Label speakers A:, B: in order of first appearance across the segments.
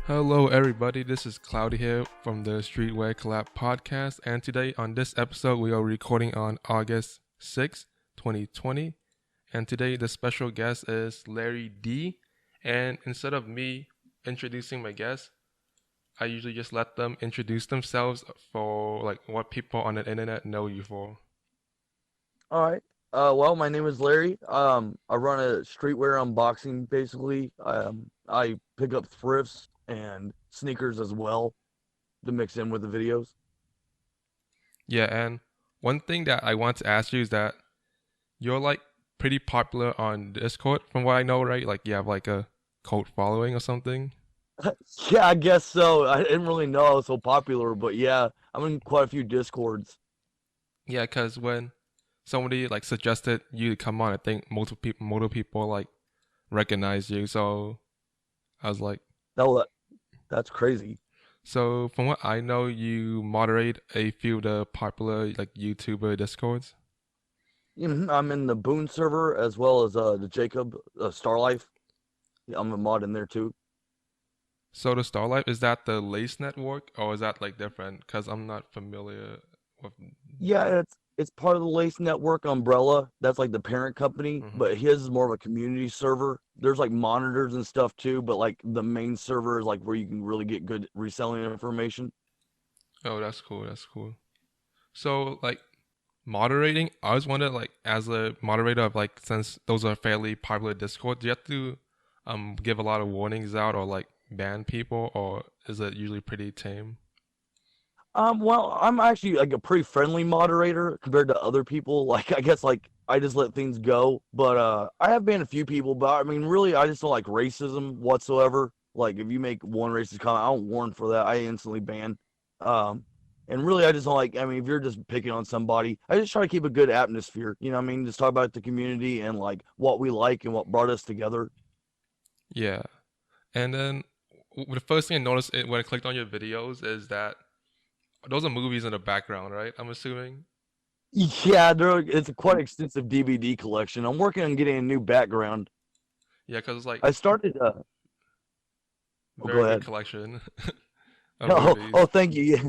A: Hello, everybody. This is CLDY here from the Streetwear Collab Podcast, and today on this episode, we are recording on August 6th, 2020. And today, the special guest is Larry D. And instead of me introducing my guest, I usually just let them introduce themselves for like what people on the internet know you for.
B: All right. Well, my name is Larry. I run a streetwear unboxing basically. I pick up thrifts and sneakers as well to mix in with the videos.
A: Yeah, and one thing that I want to ask you is that you're like pretty popular on Discord, from what I know, right? Like you have like a cult following or something.
B: Yeah, I guess so. I didn't really know I was so popular, but yeah, I'm in quite a few Discords.
A: Yeah, because when somebody like suggested you to come on, I think multiple people like recognize you. So I was like,
B: That that's crazy.
A: so from what I know, you moderate a few of the popular like YouTuber Discords.
B: I'm in the Boone server as well as the Jacob Starr. Yeah, I'm a mod in there too.
A: So the Starlight, is that the Lace Network or is that like different? Because I'm not familiar with.
B: Yeah, it's part of the Lace Network umbrella. That's like the parent company,
A: Mhm.
B: but his is more of a community server. There's like monitors and stuff too, but like the main server is like where you can really get good reselling information.
A: Oh, that's cool. That's cool. So like moderating, I was wondering like as a moderator of like since those are fairly popular Discord, do you have to give a lot of warnings out or like ban people, or is it usually pretty tame?
B: Well, I'm actually like a pretty friendly moderator compared to other people. Like I guess like I just let things go, but I have banned a few people, but I mean really I just don't like racism whatsoever. Like if you make one racist comment, I don't warn for that. I instantly ban. Um, and really I just don't like. I mean, if you're just picking on somebody, I just try to keep a good atmosphere. You know what I mean? Just talk about the community and like what we like and what brought us together.
A: Yeah. And then the first thing I noticed when I clicked on your videos is that those are movies in the background, right? I'm assuming.
B: Yeah, it's a quite extensive DVD collection. I'm working on getting a new background.
A: Yeah, because it's like
B: I started. Oh, go
A: very good
B: ahead.
A: collection of
B: Oh,
A: movies.
B: thank you. Yeah,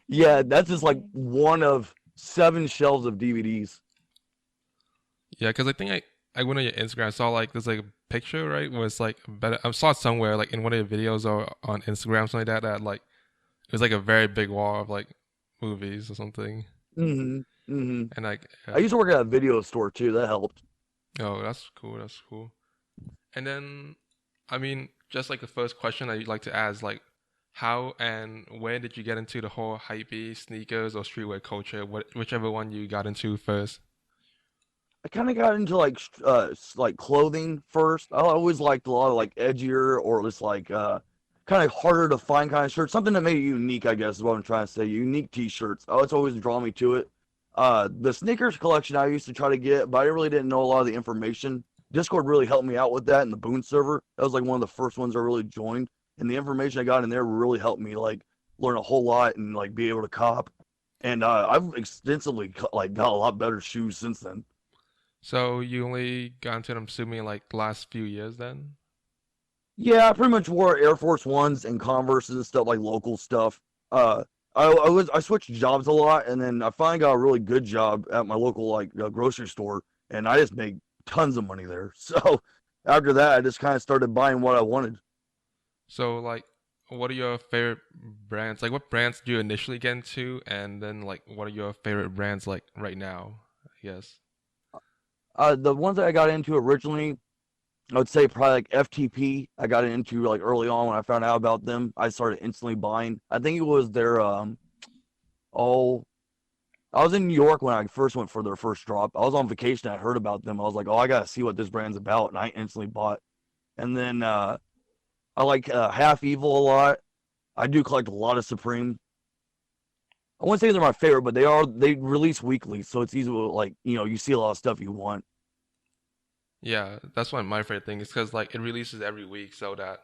B: yeah, that's just like one of 7 shelves of DVDs.
A: Yeah, because I think I went on your Instagram, I saw like there's like a picture, right? Where it's like better. I saw it somewhere like in one of your videos or on Instagram, something like that. That like it was like a very big wall of like movies or something.
B: hmm hmm
A: And like,
B: I used to work at a video store too. That helped.
A: oh, that's cool. That's cool. And then, I mean, just like the first question I'd like to ask, like, how and when did you get into the whole hypey sneakers or streetwear culture? Whichever one you got into first.
B: I kind of got into like like clothing first. I always liked a lot of like edgier or just like kind of harder to find kind of shirts. Something that made it unique, I guess, is what I'm trying to say. Unique T-shirts. Oh, it's always drawn me to it. The sneakers collection I used to try to get, but I really didn't know a lot of the information. Discord really helped me out with that, and the Boone server. That was like one of the first ones I really joined, and the information I got in there really helped me like learn a whole lot and like be able to cop. And I've extensively like got a lot better shoes since then.
A: So you only got into them, assuming like the last few years then?
B: Yeah, I pretty much wore Air Force Ones and Converses and stuff like local stuff. I switched jobs a lot, and then I finally got a really good job at my local like grocery store, and I just made tons of money there. So after that, I just kind of started buying what I wanted.
A: So like, what are your favorite brands? Like, what brands did you initially get into, and then like, what are your favorite brands like right now? I guess.
B: The ones that I got into originally, I would say probably like FTP. I got into like early on when I found out about them. I started instantly buying. I think it was their oh I was in New York when I first went for their first drop. I was on vacation. I heard about them. I was like, oh, I gotta see what this brand's about, and I instantly bought. And then I like Half Evil a lot. I do collect a lot of Supreme. I wouldn't say they're my favorite, but they release weekly, so it's easy to like you see a lot of stuff you want.
A: Yeah, that's one of my favorite things because like it releases every week, so that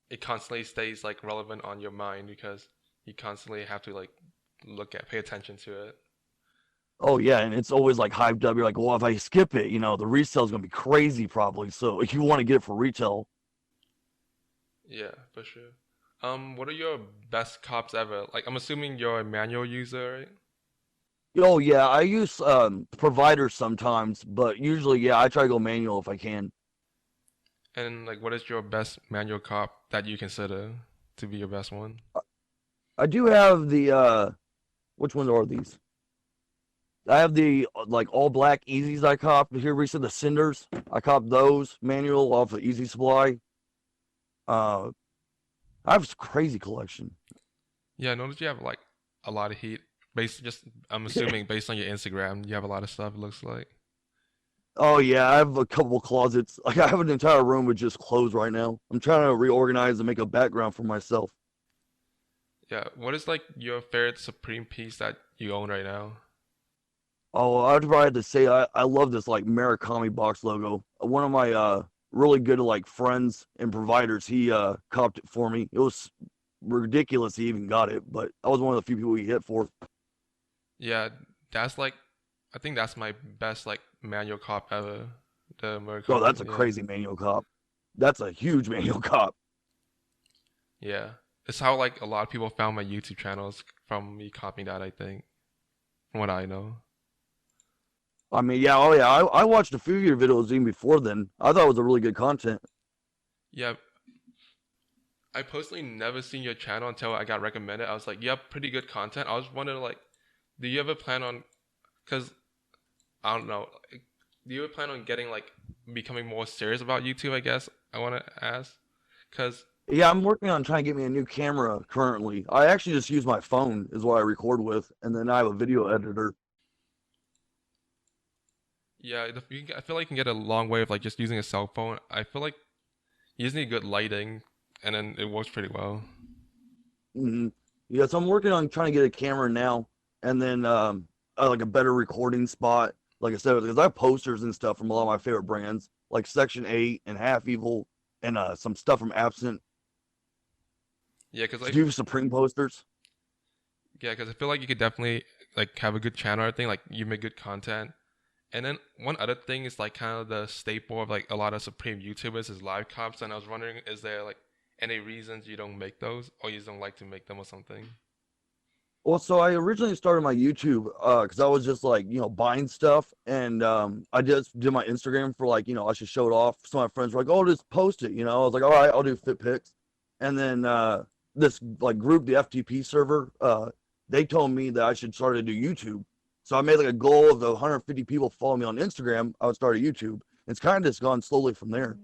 A: it constantly stays like relevant on your mind because you constantly have to like pay attention to it.
B: Oh yeah, and it's always like hyped up. You're like, well, if I skip it, the resale's gonna be crazy probably. So if you want to get it for retail,
A: Yeah, for sure. What are your best cops ever? Like, I'm assuming you're a manual user, right?
B: Oh yeah, I use providers sometimes, but usually yeah, I try to go manual if I can.
A: And like, what is your best manual cop that you consider to be your best one?
B: I do have the which ones are these? I have the like all black Easies I copped here recently, the Cinders. I copped those manual off of Easy Supply. Uh, I have a crazy collection.
A: Yeah, I noticed you have like a lot of heat. Based just, I'm assuming based on your Instagram, you have a lot of stuff. It looks like.
B: Oh yeah, I have a couple closets. Like I have an entire room with just clothes right now. I'm trying to reorganize and make a background for myself.
A: Yeah, what is like your favorite Supreme piece that you own right now?
B: Oh, I'd probably have to say I love this like Murakami box logo. One of my really good like friends and providers, he copped it for me. It was ridiculous he even got it, but I was one of the few people he hit for.
A: Yeah, that's like, I think that's my best like manual cop ever. The
B: Oh, that's
A: Murakami.
B: a
A: Yeah,
B: crazy manual cop. That's a huge manual cop.
A: yeah. It's how like a lot of people found my YouTube channels from me copying that. I think, from what I know.
B: I mean, yeah, oh yeah, I watched a few of your videos even before then. I thought it was a really good content.
A: Yeah, I personally never seen your channel until I got recommended. I was like, yep, pretty good content. I was wondering like, do you ever plan on? Cause I don't know. Like, do you ever plan on getting like becoming more serious about YouTube? I guess I want to ask. Cause
B: Yeah, I'm working on trying to get me a new camera currently. I actually just use my phone is what I record with, and then I have a video editor.
A: yeah, I feel like you can get a long way of like just using a cell phone. I feel like you just need good lighting, and then it works pretty well.
B: Hmm. Yeah, so I'm working on trying to get a camera now, and then like a better recording spot. Like I said, because I have posters and stuff from a lot of my favorite brands, like Section 8 and Half Evil, and some stuff from Absent.
A: Yeah, cause
B: Do you have Supreme posters?
A: I feel like you could definitely like have a good channel or thing. Like you make good content. And then one other thing is like kind of the staple of like a lot of Supreme YouTubers is live comps. And I was wondering, is there like any reasons you don't make those, or you just don't like to make them or something?
B: Well, so I originally started my YouTube because I was just like, buying stuff. And I just did my Instagram for like, I should show it off. Some of my friends were like, oh, just post it. I was like, all right, I'll do fit pics. And then this like group, the FTP server, they told me that I should start to do YouTube. So I made like a goal of the 150 people follow me on Instagram. I would start a YouTube. It's kind of just gone slowly from there.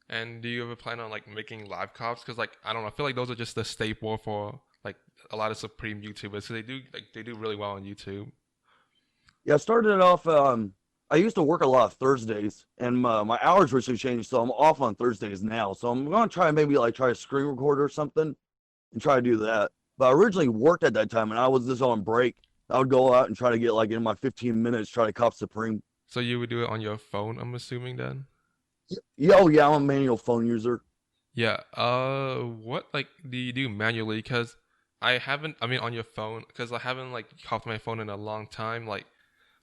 A: And do you ever plan on like making live comps? Because like I don't know, I feel like those are just the staple for like a lot of Supreme YouTubers. So they do really well on YouTube.
B: Yeah, I started it off. I used to work a lot of Thursdays, and my hours recently changed, so I'm off on Thursdays now. So I'm gonna try maybe like try a screen record or something, and try to do that. But I originally worked at that time, and I was just on break. I would go out and try to get like in my 15 minutes, try to cop Supreme.
A: So you would do it on your phone, I'm assuming then.
B: Yeah, oh yeah, I'm a manual phone user.
A: Yeah. What like do you do manually? Because I haven't. I mean, on your phone, because I haven't like copied my phone in a long time. Like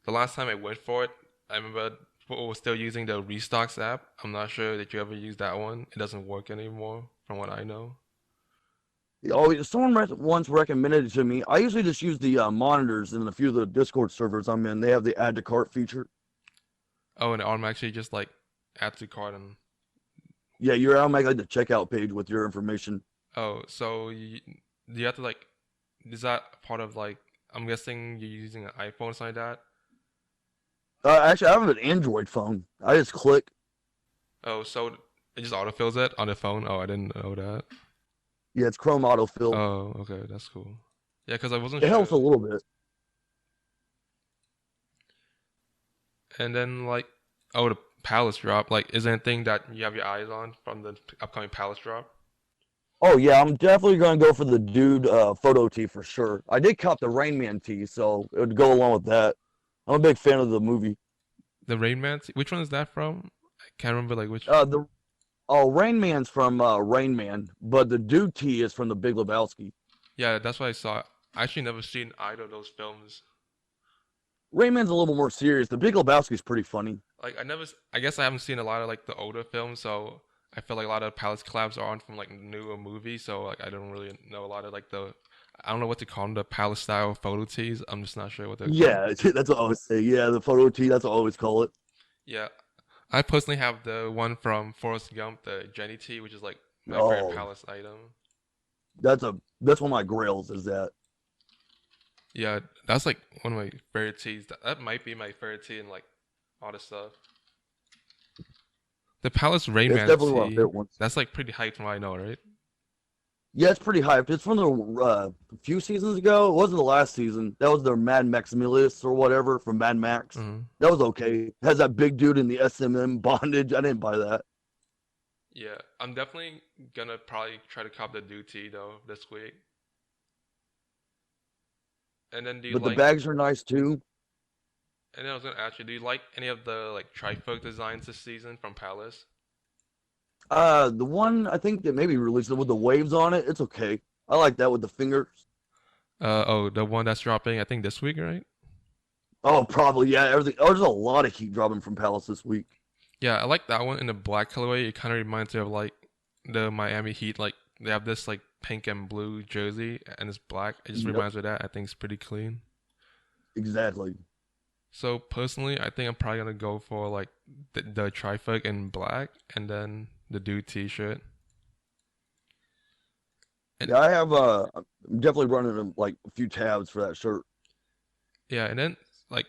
A: the last time I went for it, I remember people were still using the Restocks app. I'm not sure that you ever use that one. It doesn't work anymore, from what I know.
B: Oh, someone once recommended it to me. I usually just use the monitors in a few of the Discord servers I'm in. They have the add to cart feature.
A: Oh, and it automatically just like add to cart and
B: Yeah, I'll make like the checkout page with your information.
A: oh, so do you have to like is that part of like I'm guessing you're using an iPhone or something like that?
B: Actually, I have an Android phone. I just click.
A: Oh, so it just autofills it on the phone? Oh, I didn't know that.
B: Yeah, it's Chrome autofill.
A: Oh, okay, that's cool. Yeah, because I wasn't
B: It helps
A: sure.
B: a little bit.
A: And then like, oh, the Palace drop. Like, is there anything that you have your eyes on from the upcoming Palace drop?
B: Oh yeah, I'm definitely gonna go for the dude photo tee for sure. I did cop the Rain Man tee, so it would go along with that. I'm a big fan of the movie.
A: The Rain Man. Which one is that from? I can't remember like which.
B: The Rain Man's from Rain Man, but the dude tee is from the Big Lebowski.
A: Yeah, that's what I saw. I actually never seen either of those films.
B: Rain Man's a little more serious. The Big Lebowski's pretty funny.
A: Like I never. I guess I haven't seen a lot of like the older films, so I feel like a lot of Palace collabs are on from like newer movies, so like I don't really know a lot of like the I don't know what to call them, the Palace style photo tees. I'm just not sure what they're called.
B: Yeah, that's what I always say. Yeah, the photo tee. That's what I always call it.
A: Yeah, I personally have the one from Forrest Gump, the Jenny tee, which is like my favorite
B: Oh,
A: Palace item.
B: that's one of my grails. Is that
A: Yeah, that's like one of my favorite tees. That might be my favorite tee and like all the stuff. The Palace
B: it's
A: Rayman
B: definitely one of my
A: tee,
B: favorite ones.
A: that's like pretty hyped from what I know, right?
B: Yeah, it's pretty hyped. It's from the few seasons ago. It wasn't the last season. That was their Mad Maximilius or whatever from Mad Max.
A: Hmm.
B: That was okay. It has that big dude in the SMM bondage. I didn't buy that.
A: Yeah, I'm definitely gonna probably try to cop the Dude tee though this week. And then do you
B: But the
A: like?
B: bags are nice too.
A: And then I was gonna ask you, do you like any of the like trifolk designs this season from Palace?
B: The one I think that maybe released it with the waves on it. It's okay. I like that with the fingers.
A: Oh, the one that's dropping, I think this week, right?
B: Oh, probably yeah. Everything. Oh, there's a lot of heat dropping from Palace this week.
A: Yeah, I like that one in the black colorway. It kind of reminds me of like the Miami Heat. Like they have this like pink and blue jersey, and it's black. It just
B: Yep,
A: reminds me of that. I think it's pretty clean.
B: exactly.
A: So personally, I think I'm probably gonna go for like the trifolk in black, and then the Dude T-shirt. And
B: Yeah, I'm definitely running like a few tabs for that shirt.
A: yeah, and then like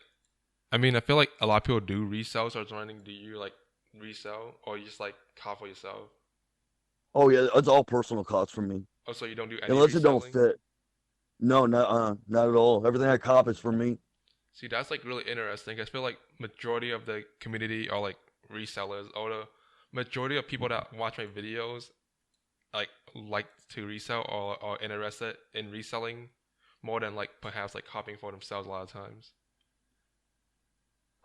A: I mean, I feel like a lot of people do resell. So I was wondering, do you like resell or you just like cop for yourself?
B: Oh yeah, it's all personal costs for me.
A: Oh, so you don't do any
B: Unless it don't
A: reselling?
B: fit. No, not at all. Everything I cop is for me.
A: See, that's like really interesting. I feel like majority of the community are like resellers, or the majority of people that watch my videos like to resell or are interested in reselling more than like perhaps like copying for themselves a lot of times.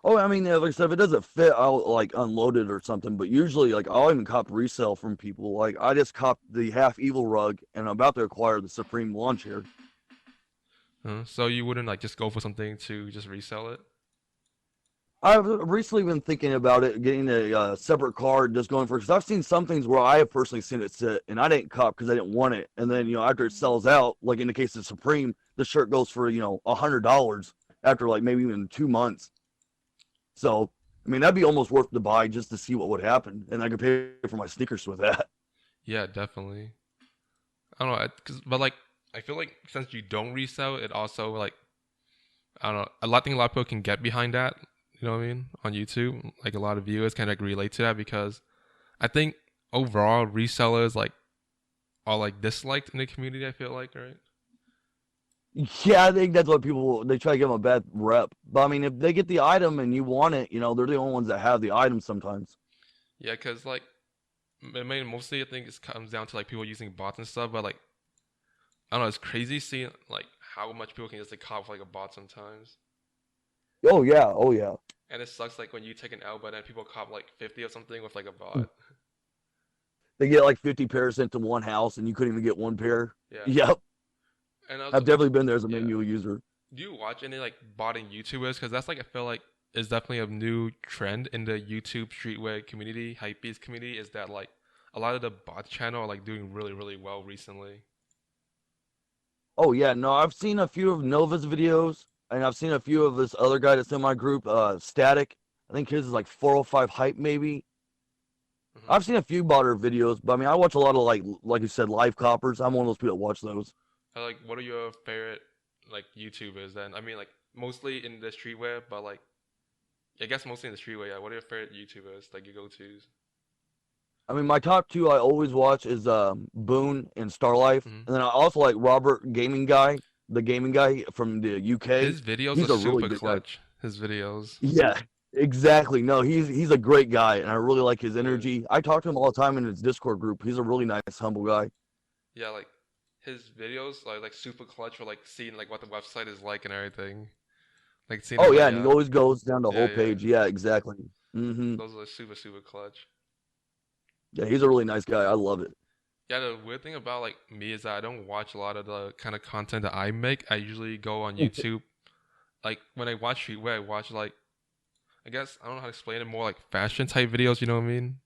B: Oh, I mean, yeah, like I said, if it doesn't fit, I'll like unload it or something. But usually, like I'll even cop resell from people. Like I just copped the Half Evil rug, and I'm about to acquire the Supreme lawn chair.
A: So you wouldn't like just go for something to just resell it?
B: I've recently been thinking about it, getting a separate card, just going for because I've seen some things where I have personally seen it sit, and I didn't cop because I didn't want it, and then after it sells out, like in the case of Supreme, the shirt goes for $100 after like maybe even 2 months. So I mean that'd be almost worth the buy just to see what would happen, and I could pay for my sneakers with that.
A: Yeah, definitely. I don't know, but like I feel like since you don't resell, it also like I don't know. A lot of people can get behind that. You know what I mean? On YouTube, like a lot of viewers can like relate to that because I think overall resellers like are like disliked in the community. I feel like, right?
B: Yeah, I think that's what people they try to give them a bad rep. But I mean, if they get the item and you want it, they're the only ones that have the item sometimes.
A: Yeah, because like I mean, mostly I think it comes down to like people using bots and stuff. But like I don't know, it's crazy seeing like how much people can just like cop for like a bot sometimes.
B: Oh yeah, oh yeah.
A: And it sucks like when you take an L, but then people cop like 50 or something with like a bot.
B: They get like 50 pairs into one house and you couldn't even get one pair.
A: Yeah.
B: Yep.
A: And I was
B: I've definitely been there as a
A: yeah.
B: manual user.
A: Do you watch any like botting YouTubers? Because that's like I feel like is definitely a new trend in the YouTube streetwear community, hypebeast community. Is that like a lot of the bot channel are like doing really really well recently.
B: Oh yeah, no, I've seen a few of Nova's videos and I've seen a few of this other guy that's in my group, Static. I think his is like 405 hype maybe.
A: Hmm.
B: I've seen a few botter videos, but I mean I watch a lot of like you said, live coppers. I'm one of those people that watch those.
A: Like, what are your favorite like YouTubers then? I mean, like mostly in the streetwear, but like I guess mostly in the streetwear. Yeah. What are your favorite YouTubers? Like your go-tos?
B: I mean, my top two I always watch is Boone and Starr Life,
A: Hmm.
B: and then I also like Robert Gaming Guy, the gaming guy from the UK.
A: His videos are
B: He's a really
A: super
B: good guy.
A: clutch. His videos.
B: Yeah, exactly. No, he's a great guy, and I really like his
A: Yeah.
B: energy. I talk to him all the time in his Discord group. He's a really nice, humble guy.
A: Yeah, like his videos are like super clutch for like seeing like what the website is like and everything. Like seeing the
B: Oh yeah, and he
A: layout.
B: always goes down the
A: Yeah,
B: whole
A: yeah.
B: page. Yeah, exactly.
A: Those are like, super super clutch.
B: Yeah, he's a really nice guy. I love it.
A: Yeah, the weird thing about like me is that I don't watch a lot of the kind of content that I make. I usually go on YouTube. Like when I watch streetwear, I watch like I guess I don't know how to explain it, more like fashion type videos. You know what I mean?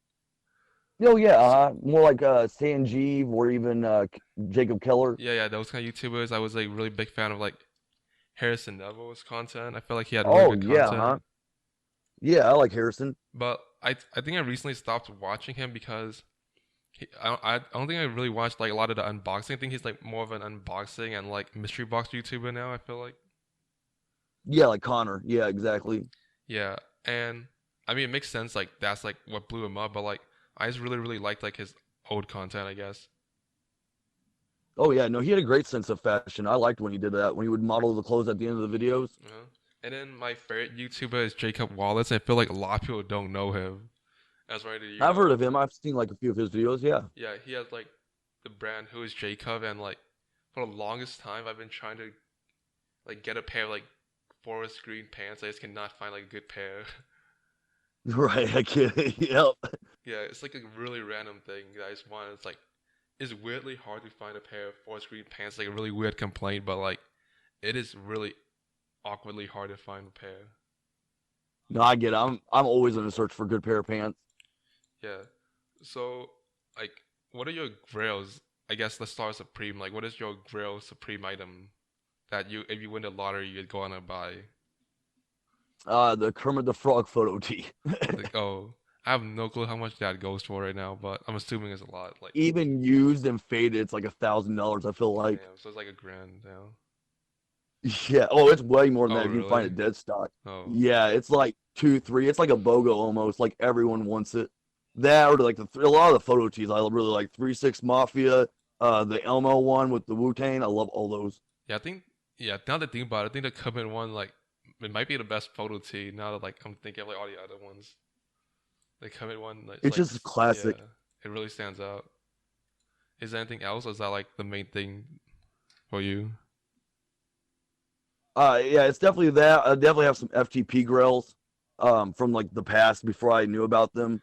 B: Oh yeah,
A: So,
B: more like Sanjeev or even Jacob Keller.
A: yeah, those kind of YouTubers. I was like really big fan of like Harrison Neville's content. I feel like he had really
B: Oh
A: good
B: yeah,
A: content.
B: huh? Yeah, I like Harrison.
A: But I think I recently stopped watching him because I don't think I really watched like a lot of the unboxing. I think he's like more of an unboxing and like mystery box YouTuber now. I feel like.
B: Yeah, like Connor. Yeah, exactly.
A: Yeah, and I mean it makes sense. Like that's like what blew him up. But like I just really liked like his old content. I guess.
B: Oh yeah, no, he had a great sense of fashion. I liked when he did that, when he would model the clothes at the end of the videos.
A: Yeah. And then my favorite YouTuber is Jacob Wallace. I feel like a lot of people don't know him. That's right. Do you
B: I've
A: know
B: heard
A: him?
B: of him. I've seen like a few of his videos. Yeah.
A: Yeah, he has like the brand Who is Jacob, and like for the longest time I've been trying to like get a pair of like forest green pants. I just cannot find like a good pair.
B: Right, I get it. Yep.
A: Yeah, it's like a really random thing that I just want. It's like it's weirdly hard to find a pair of forest green pants. Like a really weird complaint, but like it is really awkwardly hard to find a pair.
B: No, I get it. I'm always in a search for a good pair of pants.
A: Yeah. So like, what are your grails? I guess let's start Supreme. Like, what is your grail Supreme item that you, if you win the lottery, you'd go on and buy?
B: The Kermit the Frog photo tee.
A: Like, oh, I have no clue how much that goes for right now, but I'm assuming it's a lot. Like,
B: Even used and faded, it's like $1,000. I feel like.
A: damn, so it's like a grand now.
B: Yeah. Oh, it's way more than
A: Oh,
B: that if you can find
A: really?
B: it dead stock.
A: Oh,
B: Yeah, it's like two, three. It's like a BOGO almost. Like everyone wants it. That or like a lot of the photo tees I really like. 3 6 Mafia, the Elmo one with the Wu Tang. I love all those.
A: yeah, I think, yeah, now that I think about it, I think the Covenant one, like, it might be the best photo tee now that, like, I'm thinking of, like, all the other ones. The Covenant one, like, it's
B: It's
A: like,
B: just classic.
A: yeah, it really stands out. Is there anything else, or is that, like, the main thing for you?
B: Yeah, it's definitely that. I definitely have some FTP grills, from like the past before I knew about them.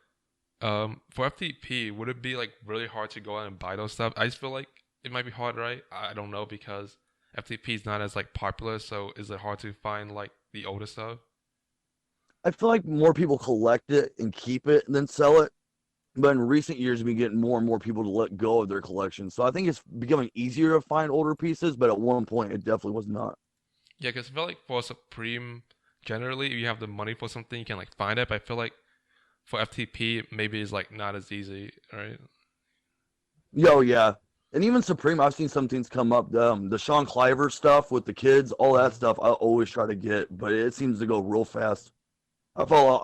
A: For FTP, would it be like really hard to go out and buy those stuff? I just feel like it might be hard, right? I don't know because FTP is not as like popular, so is it hard to find like the older stuff?
B: I feel like more people collect it and keep it than sell it. But in recent years, we've been getting more and more people to let go of their collection. So I think it's becoming easier to find older pieces, but at one point, it definitely was not.
A: Yeah, because I feel like for Supreme, generally, if you have the money for something, you can like find it. But I feel like for FTP, maybe it's like not as easy, right?
B: Yo, yeah. And even Supreme, I've seen some things come up. The Sean Cliver stuff with the kids, all that
A: Hmm.
B: stuff, I always try to get, but it seems to go real fast. I follow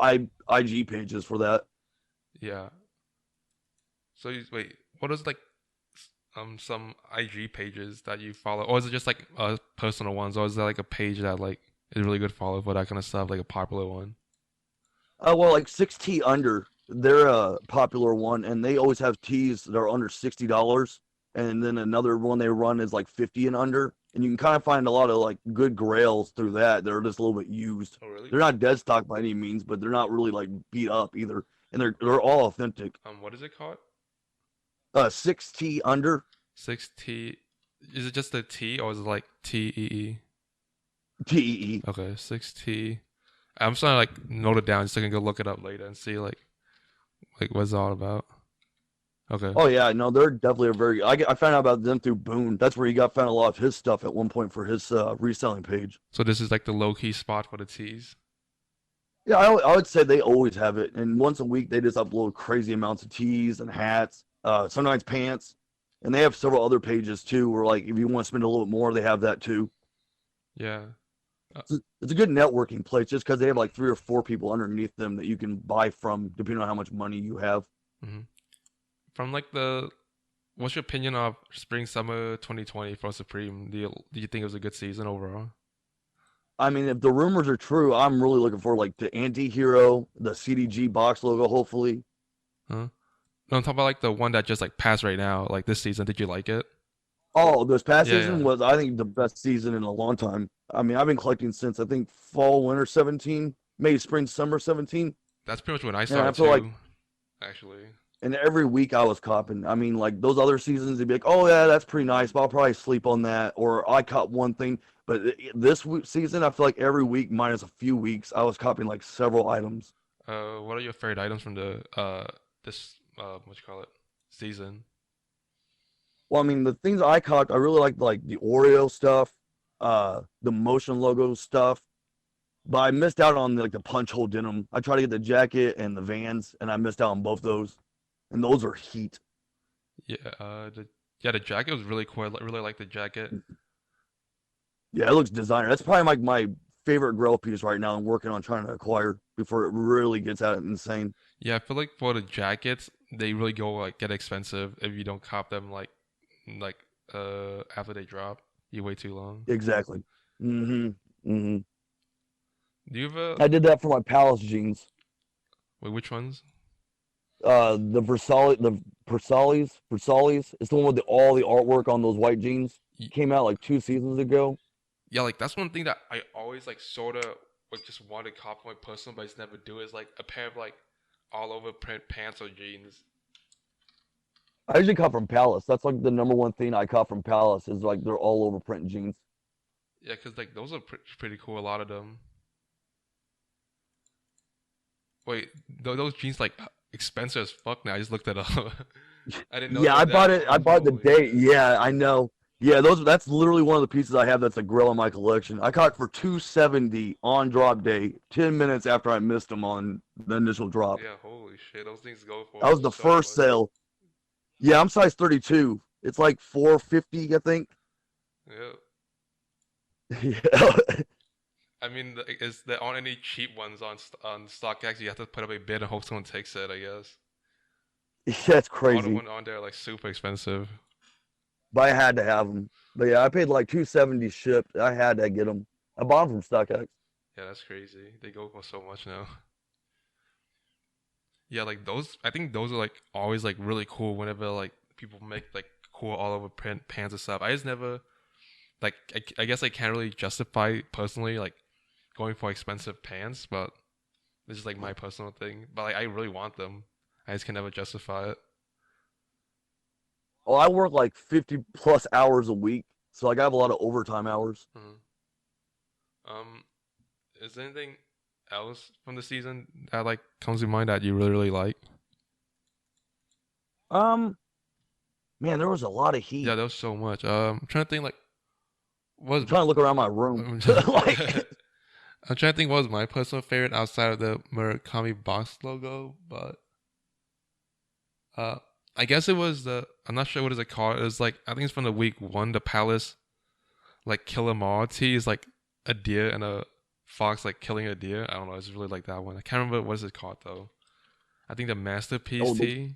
B: IG pages for that.
A: Yeah. So you, wait, what is like some IG pages that you follow, or is it just like personal ones, or is there like a page that like is really good follow for that kind of stuff, like a popular one?
B: Well, like 6T Under, they're a popular one, and they always have tees that are under $60. And then another one they run is like 50 and under. And you can kind of find a lot of like good grails through that. They're just a little bit used.
A: Oh really?
B: They're not dead stock by any means, but they're not really like beat up either. And they're all authentic.
A: What is it called?
B: 6T Under,
A: 6T. Is it just the T or is it like TEE?
B: TEE.
A: Okay, 6T. I'm trying to like note it down so I can go look it up later and see like what's it all about. Okay.
B: Oh yeah, no, they're definitely a very. I found out about them through Boone. That's where he got found a lot of his stuff at one point for his reselling page.
A: So this is like the low key spot for the T's.
B: Yeah, I would say they always have it, and once a week they just upload crazy amounts of tees and hats, sometimes pants, and they have several other pages too. Where like if you want to spend a little bit more, they have that too.
A: Yeah.
B: It's a good networking place just because they have like 3 or 4 people underneath them that you can buy from, depending on how much money you have.
A: Hmm. From like the, what's your opinion of spring summer 2020 for Supreme? Do you think it was a good season overall?
B: I mean, if the rumors are true, I'm really looking for like the anti-hero, the CDG box logo, hopefully.
A: Huh? No, I'm talking about like the one that just like passed right now, like this season. Did you like it?
B: Oh, this past
A: Yeah,
B: season
A: yeah.
B: was, I think, the best season in a long time. I mean, I've been collecting since I think fall, winter 17, maybe spring, summer 17.
A: That's pretty much when I
B: And I
A: started
B: feel like,
A: too, actually.
B: and every week I was copping. I mean, like those other seasons, they'd be like, oh, yeah, that's pretty nice, but I'll probably sleep on that. Or I caught one thing. But this season, I feel like every week, minus a few weeks, I was copying like several items.
A: What are your favorite items from the this what you call it, season.
B: Well, I mean, the things I caught, I really like the Oreo stuff, the motion logo stuff. But I missed out on like the punch hole denim. I tried to get the jacket and the Vans, and I missed out on both those. And those are heat.
A: Yeah, the jacket was really cool. I really like the jacket.
B: Yeah, it looks designer. That's probably like my favorite grill piece right now. I'm working on trying to acquire before it really gets out insane.
A: Yeah, I feel like for the jackets, they really go like get expensive if you don't cop them like after they drop. You wait too long.
B: Exactly. Mm-hmm. Mm-hmm.
A: Do you have a
B: I did that for my Palace jeans.
A: wait? Which ones?
B: Versailles. It's the one with all the artwork on those white jeans.
A: Y-
B: Came out like 2 seasons ago.
A: Yeah, like that's one thing that I always like sort of like just want to cop for my personal, but I just never do is like a pair of like all over print pants or jeans.
B: I usually cop from Palace. That's like the number one thing I cop from Palace is like they're all over print jeans.
A: Yeah, cause like those are pretty cool. A lot of them. Wait, those jeans like expensive as fuck now. I just looked it up. I didn't know they
B: Yeah,
A: were
B: I
A: that
B: bought it. I
A: much.
B: bought the
A: Holy
B: day.
A: shit.
B: Yeah, I know. Yeah, that's literally one of the pieces I have that's a grill in my collection. I caught it for 270 on drop day, 10 minutes after I missed them on the initial drop.
A: Yeah, holy shit. Those things go
B: That
A: for
B: was the
A: so
B: first
A: much.
B: sale. Yeah, I'm size 32. It's like 450, I think.
A: Yeah.
B: Yeah.
A: I mean, is there aren't any cheap ones on StockX? You have to put up a bid and hope someone takes it, I guess.
B: Yeah, it's
A: All the
B: crazy.
A: ones on there are like super expensive.
B: But I had to have them. But yeah, I paid like 270 shipped. I had to get them. I bought them from StockX.
A: Yeah, that's crazy. They go for so much now. Yeah, like those. I think those are like always like really cool whenever like people make like cool all over print pants and stuff. I just never like. I guess I can't really justify personally like going for expensive pants, but this is like my personal thing. But like I really want them. I just can never justify it.
B: Oh, I work like 50 plus hours a week. So like I have a lot of overtime hours.
A: Mhm. Um, is there anything else from the season that like comes to mind that you really like?
B: Um, Man, there was a lot of
A: Yeah,
B: heat.
A: there was so much. I'm trying to think like was
B: I'm trying to look around my room.
A: I'm
B: Like,
A: trying to think what was my personal favorite outside of the Murakami box logo, but uh, I guess it was the I'm not sure what is it called. It was like I think it's from the week one. The Palace like kill 'em all tee is like a deer and a fox like killing a deer. I don't know. It's really like that one. I can't remember what is it called though. I think the masterpiece
B: oh,
A: tee.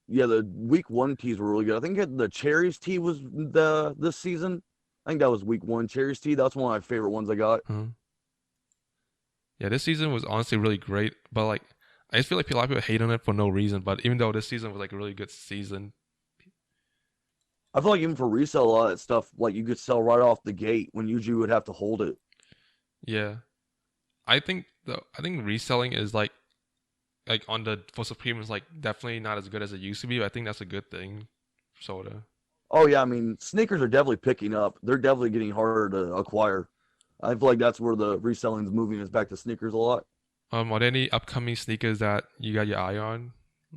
B: yeah, the week one teas were really good. I think the cherries tea was the this season. I think that was week one. Cherries tea. That's one of my favorite ones I got.
A: Yeah, this season was honestly really great, but like I just feel like a lot of people hate on it for no reason. But even though this season was like a really good season,
B: I feel like even for resale, a lot of that stuff like you could sell right off the gate when usually you would have to hold it.
A: yeah, I think reselling is like on the for Supreme is like definitely not as good as it used to be. But I think that's a good thing, sorta.
B: Oh yeah, I mean sneakers are definitely picking up. They're definitely getting harder to acquire. I feel like that's where the reselling is moving is back to sneakers a lot.
A: Are there any upcoming sneakers that you got your eye on?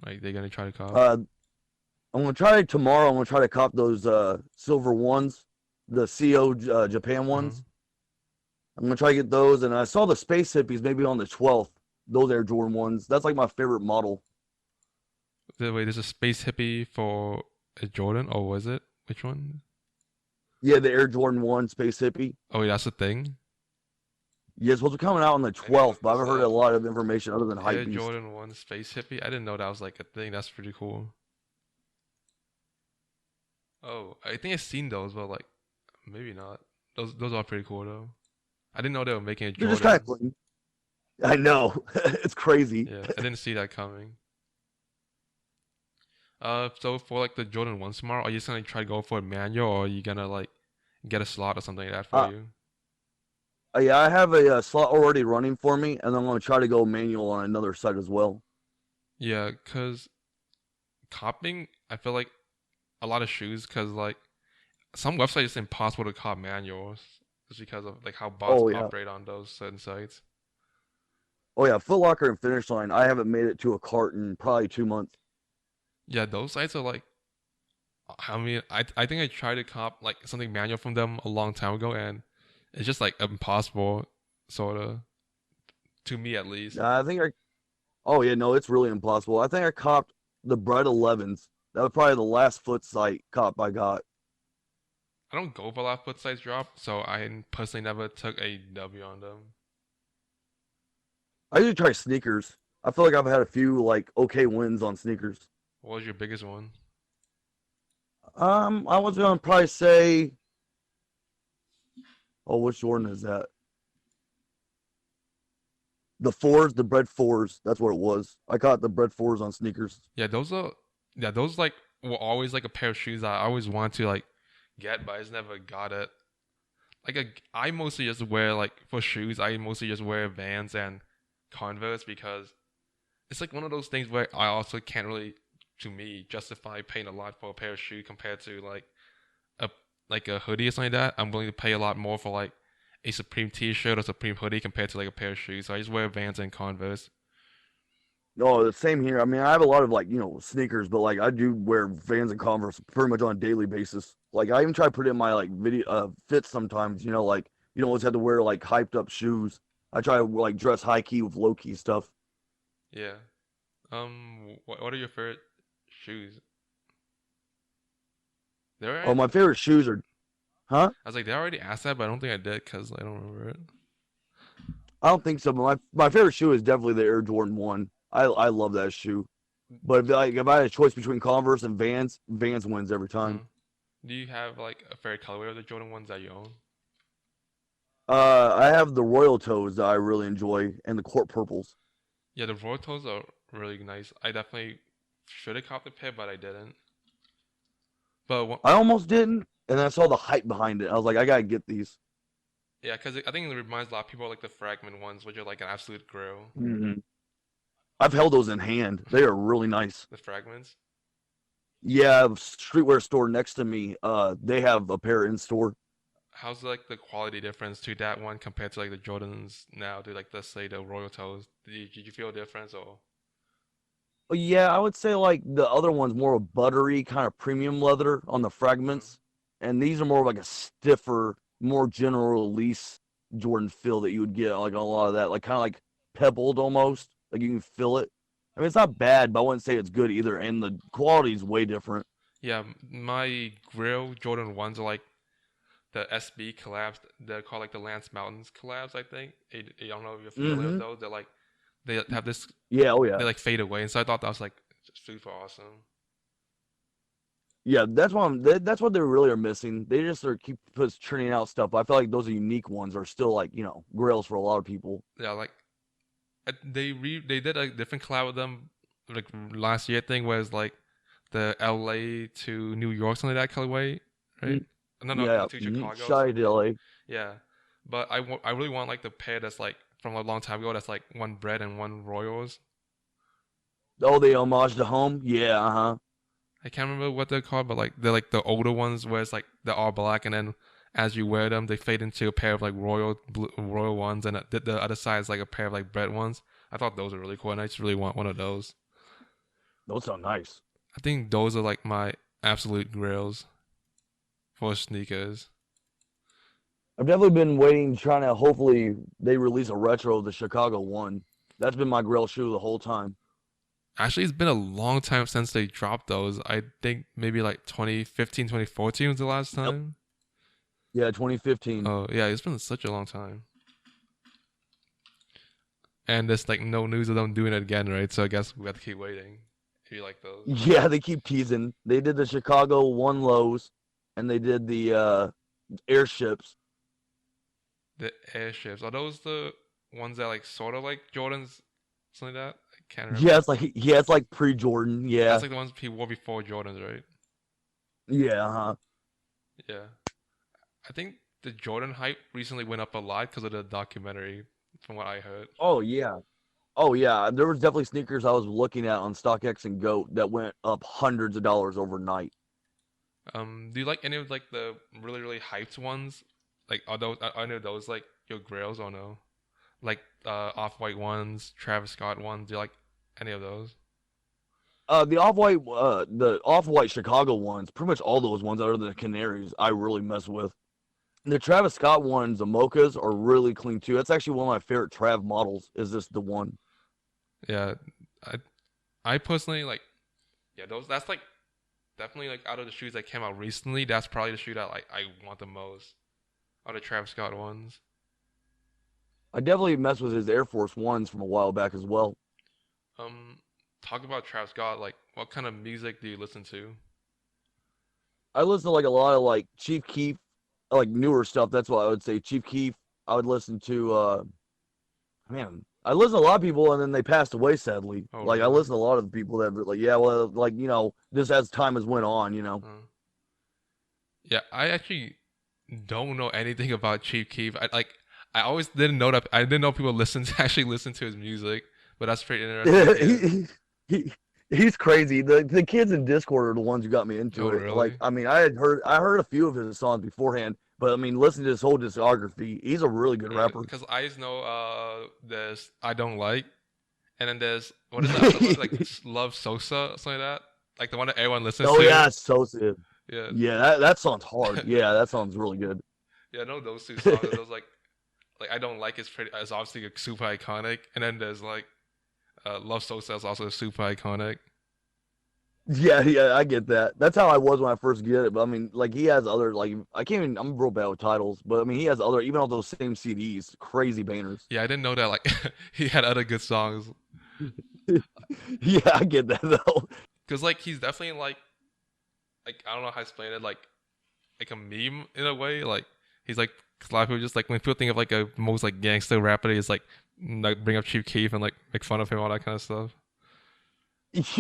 A: Like they're gonna try to cop?
B: Uh, I'm gonna try tomorrow. I'm gonna try to cop those silver ones, the CO Japan
A: Uh-huh.
B: ones. I'm gonna try to get those. And I saw the Space Hippies maybe on the 12th. Those Air Jordan ones. That's like my favorite model.
A: Wait, there's a space hippie for a Jordan, or was it? Which one?
B: Yeah, the Air Jordan 1 Space Hippie.
A: Oh, wait, that's the thing.
B: Yeah, it's supposed to be coming out on the
A: I gotta
B: 12th,
A: look
B: but I
A: this
B: haven't heard a
A: up.
B: lot of information other than
A: Air
B: Hypebeast.
A: Jordan 1 Space Hippie? I didn't know that was like a thing. That's pretty cool. Oh, I think I've seen those, but like maybe not. Those are pretty cool though. I didn't know they were making a
B: They're just kind of
A: Jordans.
B: clean. I know. It's crazy.
A: Yeah, I didn't see that coming. So for like the Jordan 1 tomorrow, are you just gonna try to go for a manual, or are you gonna like get a slot or something like that for
B: Uh,
A: you?
B: yeah, I have a, slot already running for me, and I'm going to try to go manual on another site as well.
A: Yeah, cause copying, I feel like a lot of shoes, cause like some websites it's impossible to cop manuals just because of like how bots
B: Oh yeah.
A: operate on those certain sites.
B: Oh yeah. Foot Locker and Finish Line. I haven't made it to a cart in probably 2 months.
A: Yeah, those sites are like. I mean, I think I tried to cop like something manual from them a long time ago, and it's just like impossible, sort of, to me at least.
B: I think I. Oh yeah, no, it's really impossible. I think I copped the Bread 11s. That was probably the last foot site cop I got.
A: I don't go for a lot of foot size drop, so I personally never took a W on them.
B: I usually try sneakers. I feel like I've had a few like okay wins on sneakers.
A: What was your biggest one?
B: I was gonna probably say, oh, which Jordan is that? The fours, the Bread fours. That's what it was. I caught the Bread fours on sneakers.
A: Yeah, those like were always like a pair of shoes I always want to like get, but I just never got it. I mostly just wear like for shoes. I mostly just wear Vans and Converse because it's like one of those things where I also can't really, to me, justify paying a lot for a pair of shoes compared to a a hoodie or something like that. I'm willing to pay a lot more for like a Supreme T-shirt or Supreme hoodie compared to like a pair of shoes. So I just wear Vans and Converse.
B: No, the same here. I mean, I have a lot of like, sneakers, but like I do wear Vans and Converse pretty much on a daily basis. Like I even try to put it in my like video fits sometimes, like you don't always have to wear like hyped up shoes. I try to like dress high key with low key stuff.
A: Yeah. What are your favorite shoes?
B: Oh, my favorite shoes are, huh?
A: I was like, they already asked that, but I don't think I did because I don't remember it.
B: I don't think so, but my favorite shoe is definitely the Air Jordan 1. I love that shoe. But if I had a choice between Converse and Vans, Vans wins every time.
A: Do you have like a favorite colorway of the Jordan ones that you own?
B: I have the Royal Toes that I really enjoy and the Court Purples.
A: Yeah, the Royal Toes are really nice. I definitely should have copped a pair, but I didn't. But
B: I almost didn't, and I saw the hype behind it. I was like, I gotta get these.
A: yeah, because I think it reminds a lot of people of like the Fragment ones, which are like an absolute grill.
B: Mm-hmm. I've held those in hand. They are really nice.
A: The Fragments.
B: Yeah, streetwear store next to me. They have a pair in store.
A: How's like the quality difference to that one compared to like the Jordans now? To like let's say the Royal Toes. Did you feel a difference or?
B: Yeah, I would say like the other one's more of buttery kind of premium leather on the fragments, and these are more of like a stiffer, more general release Jordan feel that you would get like on a lot of that, like kind of like pebbled almost, like you can feel it. I mean, it's not bad, but I wouldn't say it's good either, and the quality is way different.
A: Yeah, my grill Jordan ones are like the SB collabs. They're called like the Lance Mountains collabs. I think. I don't know if you're familiar with those. They're like they have this.
B: Yeah, oh yeah.
A: They like fade away, and so I thought that was like super awesome.
B: Yeah, that's what they really are missing. They just are keep just churning out stuff. But I feel like those are unique ones are still like grails for a lot of people.
A: Yeah, like they did a different collab with them like last year thing, where it's like the LA to New York something like that colorway, right? No,
B: Yeah,
A: to Chicago.
B: Shy LA.
A: Yeah, but I really want like the pair that's like from a long time ago. That's like one bread and one Royals.
B: Oh, they homage to home. Yeah,
A: I can't remember what they're called, but like they're like the older ones where it's like they're all black, and then as you wear them, they fade into a pair of like royal ones, and the other side is like a pair of like bread ones. I thought those were really cool, and I just really want one of those.
B: Those sound nice.
A: I think those are like my absolute grails for sneakers.
B: I've definitely been waiting, trying to hopefully they release a retro of the Chicago one. That's been my grail shoe the whole time.
A: Actually, it's been a long time since they dropped those. I think maybe like 2015, 2014 was the last time.
B: Yep. Yeah, 2015.
A: Oh, yeah, it's been such a long time. And there's like no news of them doing it again, right? So I guess we have to keep waiting. If you like those.
B: Yeah, they keep teasing. They did the Chicago one lows, and they did the airships.
A: The airships. Are those the ones that like sort of like Jordans, something like that? I can't remember.
B: Yeah, it's like pre-Jordan. Yeah.
A: That's like the ones he wore before Jordans, right?
B: Yeah,
A: Yeah. I think the Jordan hype recently went up a lot because of the documentary, from what I heard.
B: Oh yeah. Oh yeah. There was definitely sneakers I was looking at on StockX and GOAT that went up hundreds of dollars overnight.
A: Do you like any of like the really really hyped ones? Like are any of those like your grails or no? Like Off-White ones, Travis Scott ones. Do you like any of those?
B: The off-white Chicago ones, pretty much all those ones other than the Canaries, I really mess with. The Travis Scott ones, the mochas, are really clean too. That's actually one of my favorite Trav models. Is this the one?
A: Yeah, I personally like. Yeah, those. That's like definitely like out of the shoes that came out recently. That's probably the shoe that like I want the most. Are the Travis Scott ones.
B: I definitely mess with his Air Force Ones from a while back as well.
A: Um, Talk about Travis Scott. Like, what kind of music do you listen to?
B: I listen to like a lot of like Chief Keef, like newer stuff. That's what I would say. Chief Keef. I would listen to. Man, I listen to a lot of people, and then they passed away sadly.
A: Oh,
B: Like I
A: really?
B: listen to a lot of people that like, yeah, well, like just as time has went on,
A: Yeah, I actually don't know anything about Chief Keef. I always didn't know that. I didn't know people actually listen to his music, but that's pretty interesting.
B: he, he he's crazy. The kids in Discord are the ones who got me into
A: Oh,
B: it. Like,
A: really?
B: I mean, I heard a few of his songs beforehand, but I mean, listen to his whole discography. He's a really good rapper.
A: Because I just know there's I don't like, and then there's what is that other one like Love Sosa something like that, like the one that everyone listens
B: Oh
A: to.
B: yeah, it's so sick.
A: Yeah,
B: Yeah, that song's hard. Yeah, that song's really good.
A: yeah, I know those two songs. Those like I don't like is obviously super iconic, and then there's like Love Sosa is also super iconic.
B: Yeah, I get that. That's how I was when I first get it. But I mean, like he has other like I can't even. I'm real bad with titles, but I mean he has other even on those same CDs, crazy bangers.
A: Yeah, I didn't know that like he had other good songs.
B: Yeah, I get that though.
A: Cause like he's definitely like I don't know how to explain it like a meme in a way. Like he's like 'cause a lot of people just like when people think of like a most like gangster rapper, it's like bring up Chief Keef and like make fun of him all that kind of stuff.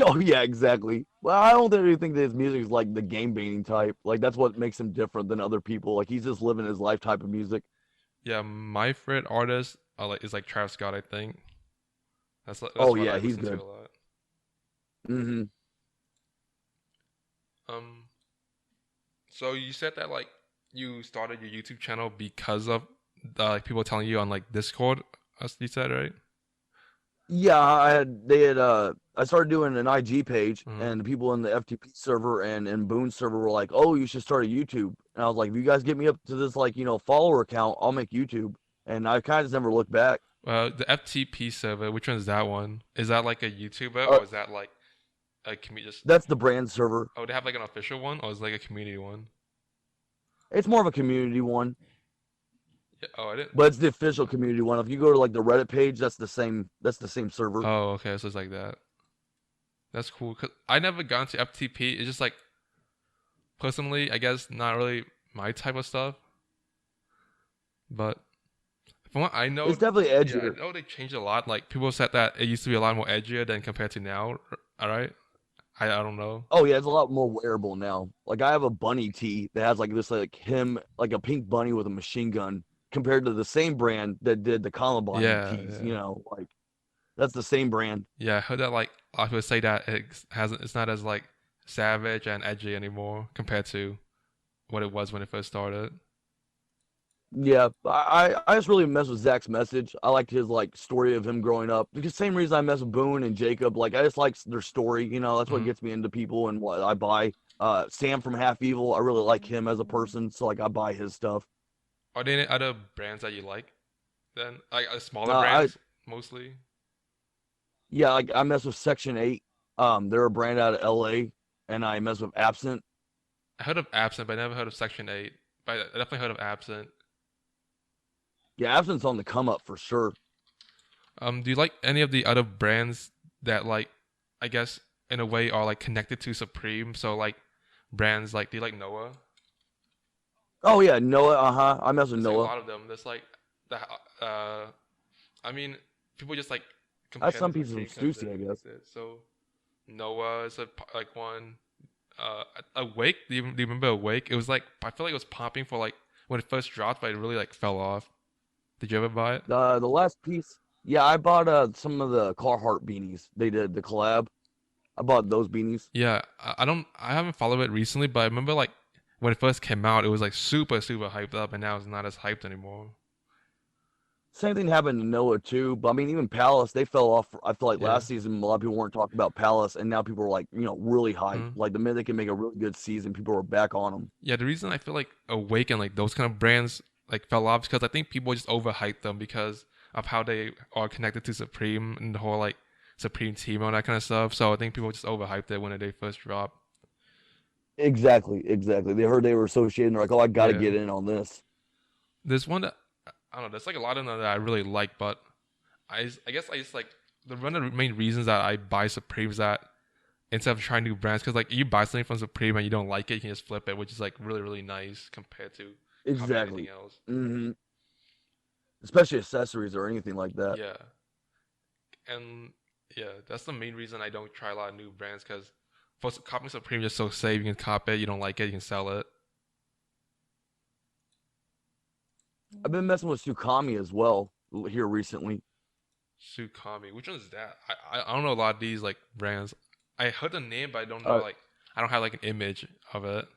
B: Oh yeah, exactly. Well, I don't really think that his music is like the game banging type. Like that's what makes him different than other people. Like he's just living his life type of music.
A: Yeah, my favorite artist is like Travis Scott. I think that's
B: Oh
A: what I
B: yeah, he's
A: listen to
B: good.
A: a lot.
B: Hmm.
A: Um, so you said that like you started your YouTube channel because of like people telling you on like Discord, as you said, right?
B: Yeah, I started doing an IG page,
A: Mm-hmm.
B: and the people in the FTP server and Boone server were like, "Oh, you should start a YouTube." And I was like, "If you guys get me up to this like follower count, I'll make YouTube." And I kind of just never looked back.
A: The FTP server, which one is that one? Is that like a YouTuber
B: Uh,
A: or is that like a community? Just
B: that's the brand server.
A: oh, they have like an official one or is it like a community one?
B: It's more of a community one,
A: Yeah. Oh, I didn't.
B: but it's the official community one. If you go to like the Reddit page, that's the same. That's the same server.
A: Oh, okay. So it's like that. That's cool. Cause I never got into FTP. It's just like personally, I guess not really my type of stuff. But from what I know,
B: It's definitely
A: yeah, I
B: edgier.
A: know they changed a lot. Like people said that it used to be a lot more edgier than compared to now. All right. I don't know.
B: Oh yeah, it's a lot more wearable now. Like I have a bunny tee that has like this like him like a pink bunny with a machine gun compared to the same brand that did the Columbine
A: Yeah,
B: tees.
A: yeah.
B: Like that's the same brand.
A: Yeah, I heard that like a lot of people say that it's not as like savage and edgy anymore compared to what it was when it first started.
B: Yeah, I just really mess with Zach's message. I liked his like story of him growing up. Because same reason I mess with Boone and Jacob. Like I just like their story. That's what
A: Hmm.
B: gets me into people and what I buy. Sam from Half Evil, I really like him as a person, so like I buy his stuff.
A: Are there any other brands that you like? Then like smaller
B: I
A: brands mostly.
B: Yeah, like I mess with Section 8. They're a brand out of LA, and I mess with Absent.
A: I heard of Absent, but I never heard of Section 8. But I definitely heard of Absent.
B: Yeah, Absent's on the come up for sure.
A: Do you like any of the other brands that like I guess in a way are like connected to Supreme? So like brands like do you like Noah?
B: Oh yeah, Noah. I mess with
A: There's like a
B: Noah.
A: lot of them. There's like the I mean people just like
B: That's
A: compare them
B: some
A: to
B: pieces of
A: Supreme because
B: Stussy, I guess.
A: so Noah is like one. Awake. Do you remember Awake? It was like I feel like it was popping for like when it first dropped, but it really like fell off. Did you ever buy it?
B: The last piece, yeah, I bought some of the Carhartt beanies. They did the collab. I bought those beanies.
A: Yeah, I haven't followed it recently, but I remember like when it first came out, it was like super hyped up, and now it's not as hyped anymore.
B: Same thing happened to Noah too. But I mean, even Palace, they fell off. I feel like
A: Yeah.
B: last season a lot of people weren't talking about Palace, and now people are like, really hyped.
A: Mhm.
B: Like the minute they can make a really good season, people are back on them.
A: Yeah, the reason I feel like Awake and like those kind of brands like fell off is because I think people just overhyped them because of how they are connected to Supreme and the whole like Supreme team and all that kind of stuff. So I think people just overhyped it when they first dropped.
B: Exactly. They heard they were associated, and they're like, oh, I got to
A: Yeah.
B: get in on this.
A: There's one that I don't know. There's like a lot of them that I really like, but I guess I just like one of the main reasons that I buy Supreme is that instead of trying new brands, because like you buy something from Supreme and you don't like it, you can just flip it, which is like really really nice compared to copying
B: Exactly.
A: anything else.
B: Especially accessories or anything like that.
A: Yeah, and yeah, that's the main reason I don't try a lot of new brands because for copying Supreme is just so safe. You can copy it, you don't like it, you can sell it.
B: I've been messing with Tsukami as well here recently.
A: Tsukami, which one is that? I don't know a lot of these like brands. I heard the name, but I don't know
B: Uh,
A: like I don't have like an image of it.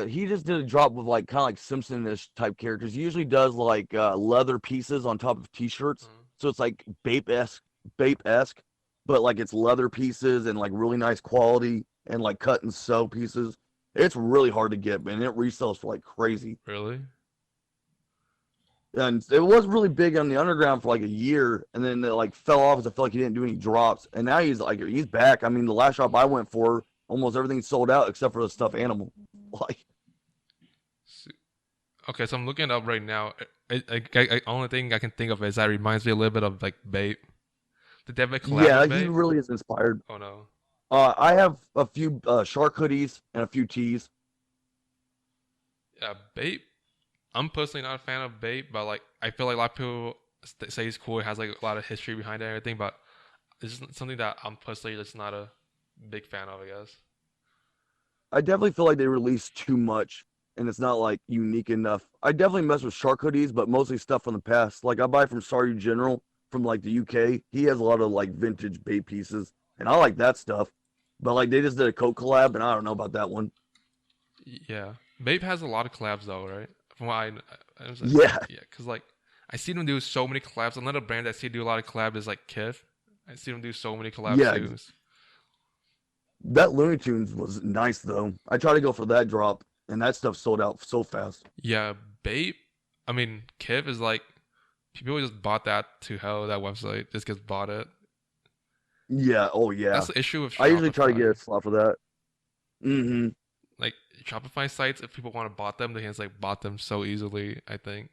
B: he just did a drop with like kind of like Simpson-ish type characters. He usually does like leather pieces on top of t-shirts, so it's like Bape-esque, but like it's leather pieces and like really nice quality and like cut and sew pieces. It's really hard to get, man. It resells for like crazy.
A: Really?
B: And it was really big on the underground for like a year, and then it like fell off because I felt like he didn't do any drops. And now he's back. I mean, the last shop I went for, almost everything sold out except for the stuffed animal. Like,
A: Okay, so I'm looking it up right now. Only thing I can think of is that reminds me a little bit of like Bape. Did they have a collab
B: yeah,
A: with
B: he
A: Bape?
B: really is inspired.
A: Oh no.
B: I have a few shark hoodies and a few tees.
A: Yeah, Bape. I'm personally not a fan of Bape, but like I feel like a lot of people say it's cool. It has like a lot of history behind it and everything, but it's just something that I'm personally just not a big fan of, I guess.
B: I definitely feel like they release too much, and it's not like unique enough. I definitely mess with shark hoodies, but mostly stuff from the past. Like I buy from Starr General from like the UK. He has a lot of like vintage Bape pieces, and I like that stuff. But like they just did a Coke collab, and I don't know about that one.
A: Yeah, Bape has a lot of collabs though, right? From what I was like,
B: Yeah,
A: yeah, because like I see them do so many collabs. Another brand I see do a lot of collabs is like Kith. I see them do so many collabs
B: yeah.
A: too.
B: That Looney Tunes was nice though. I tried to go for that drop, and that stuff sold out so fast.
A: Yeah, Bape. I mean, Kiv is like people just bought that to hell. That website just gets bought it.
B: Yeah, oh yeah.
A: That's the issue with
B: I usually try to
A: Shopify.
B: get a slot for that.
A: Like Shopify sites, if people want to bot them, they can just like bot them so easily. I think,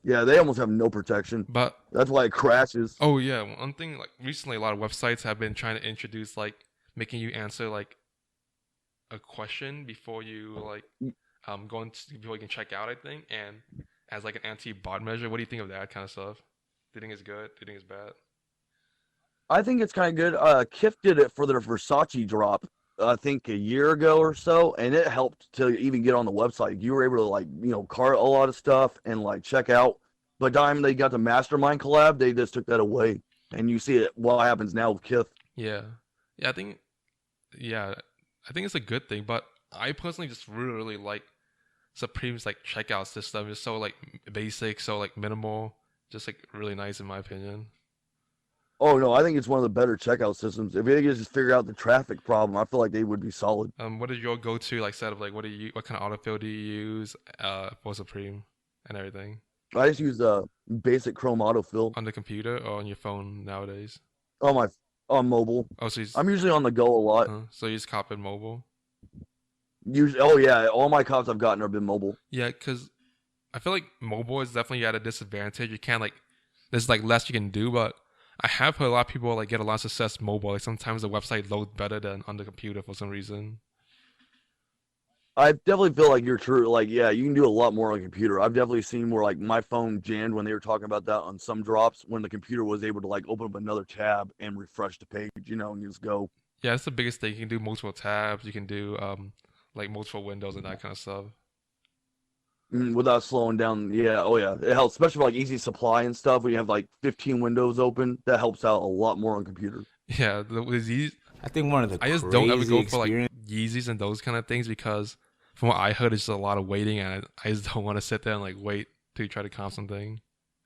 B: Yeah, they almost have no protection.
A: but
B: That's why it crashes.
A: oh yeah, one thing like recently, a lot of websites have been trying to introduce like making you answer like a question before you like go into before you can check out. I think, and as like an anti-bot measure, what do you think of that kind of stuff? Do you think it's good? Do you think it's bad?
B: I think it's kind of good. Kif did it for their Versace drop, I think a year ago or so, and it helped to even get on the website. You were able to like, cart a lot of stuff and like check out. But time they got the Mastermind collab, they just took that away. And you see it what happens now with Kif.
A: Yeah, yeah. Yeah, I think it's a good thing. But I personally just really, really like Supreme's like checkout system. It's so like basic, so like minimal, just like really nice in my opinion.
B: Oh no, I think it's one of the better checkout systems. If they could just figure out the traffic problem, I feel like they would be solid.
A: What is your go-to like setup? Like, what kind of autofill do you use for Supreme and everything
B: I just use basic Chrome autofill
A: on the computer or on your phone nowadays?
B: on my on mobile.
A: Oh,
B: I'm usually on the go a lot.
A: so you just cop it mobile?
B: Usually, oh yeah, all my cops I've gotten have been mobile.
A: Yeah, because I feel like mobile is definitely at a disadvantage. You can't like there's like less you can do, but I have heard a lot of people like get a lot of success mobile. Like sometimes the website loads better than on the computer for some reason.
B: I definitely feel like you're true. Like, yeah, you can do a lot more on a computer. I've definitely seen where like my phone jammed when they were talking about that on some drops when the computer was able to like open up another tab and refresh the page, and you just go.
A: Yeah, that's the biggest thing. You can do multiple tabs. You can do like multiple windows and that kind of stuff.
B: Without slowing down. Yeah, oh yeah, it helps, especially for like easy supply and stuff. When you have like 15 windows open, that helps out a lot more on computer.
A: Yeah, with these,
C: I think one of the
A: I just don't ever go for like
C: experience-
A: Yeezys and those kind of things because from what I heard, it's just a lot of waiting, and I just don't want to sit there and like wait to try to comp something.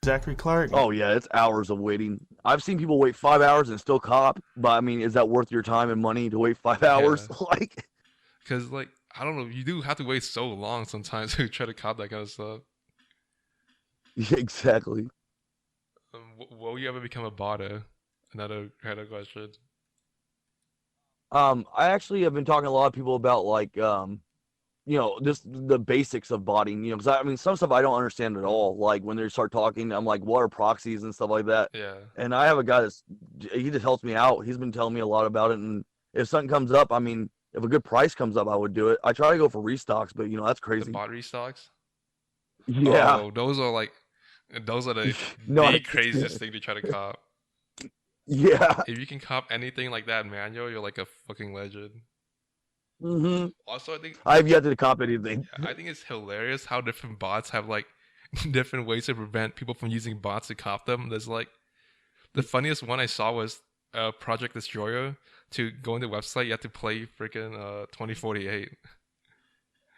C: Zachary Clark.
B: Oh yeah, it's hours of waiting. I've seen people wait 5 hours and still cop, but I mean, is that worth your time and money to wait 5 hours?
A: Yeah.
B: Like,
A: Because, like, I don't know, you do have to wait so long sometimes to try to cop that kind of stuff.
B: yeah, exactly.
A: Will you ever become a botter? Another kind of question.
B: I actually have been talking to a lot of people about like, just the basics of botting. Because I mean, some stuff I don't understand at all. Like when they start talking, I'm like, what are proxies and stuff like that?
A: Yeah.
B: And I have a guy he just helps me out. He's been telling me a lot about it. And if something comes up, I mean, if a good price comes up, I would do it. I try to go for restocks, but that's
A: The
B: crazy.
A: bot restocks?
B: Yeah.
A: Oh, those are the
B: No,
A: the craziest thing to try to cop.
B: yeah.
A: If you can cop anything like that manual, you're like a fucking legend.
B: hmm
A: Also,
B: I have yet to cop anything.
A: I think it's hilarious how different bots have like different ways to prevent people from using bots to cop them. There's like the funniest one I saw was Project Destroyer. To go on the website, you have to play freaking 2048.